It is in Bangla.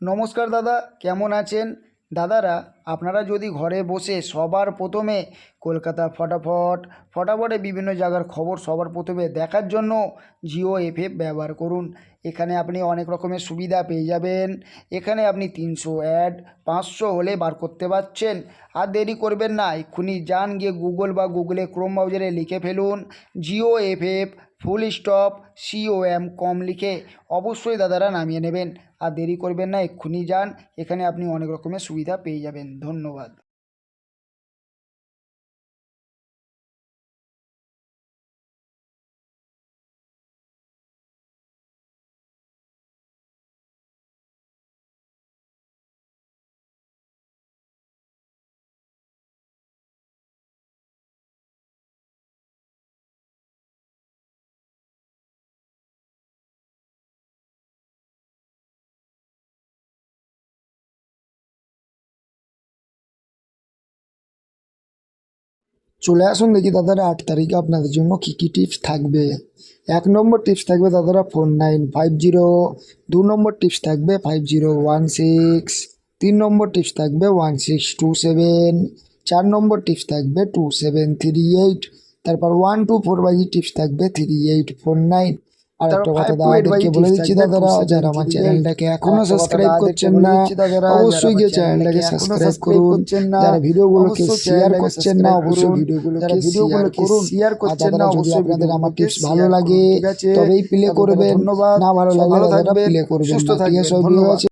নমস্কার দাদা, কেমন আছেন? দাদারা, আপনারা যদি ঘরে বসে সবার প্রথমে কলকাতা ফটাফটে বিভিন্ন জায়গার খবর সবার প্রথমে দেখার জন্য জিও এফএফ ব্যবহার করুন। এখানে আপনি অনেক রকমের সুবিধা পেয়ে যাবেন। এখানে আপনি 300 অ্যাড 500 হলে বার করতে পারছেন। আর দেরি করবেন না, এক্ষুনি যান গিয়ে গুগল বা গুগলে ক্রোম ব্রাউজারে লিখে ফেলুন Jio FF full stop COM লিখে অবশ্যই দাদারা নামিয়ে নেবেন। আর দেরি করবেন না, এক্ষুনি যান, এখানে আপনি অনেক রকমের সুবিধা পেয়ে যাবেন। ধন্যবাদ। চলে আসুন দেখি দাদারা, 8 তারিখে আপনাদের জন্য কী কী টিপস থাকবে। 1 নম্বর টিপস থাকবে দাদারা 4950। 2 নম্বর টিপস থাকবে 5016। 3 নম্বর টিপস থাকবে 1627। 4 নম্বর টিপস থাকবে 2738। তারপর 124 টিপস থাকবে 3849। আর একটা কথা দাদাদেরকে বলে দিচ্ছি দাদারা, যারা আমার চ্যানেলটাকে এখনো সাবস্ক্রাইব করছেন না অবশ্যই গিয়ে চ্যানেলটাকে সাবস্ক্রাইব করুন। যারা ভিডিওগুলোকে শেয়ার করছেন না অবশ্যই ভিডিওগুলোকে শেয়ার করছেন না অবশ্যই আপনাদের আমার টিপস ভালো লাগে তবেই প্লে করবেন, না ভালো লাগলে দাদারা প্লে করবেন না। ঠিক আছে, সব ভিডিও আছে।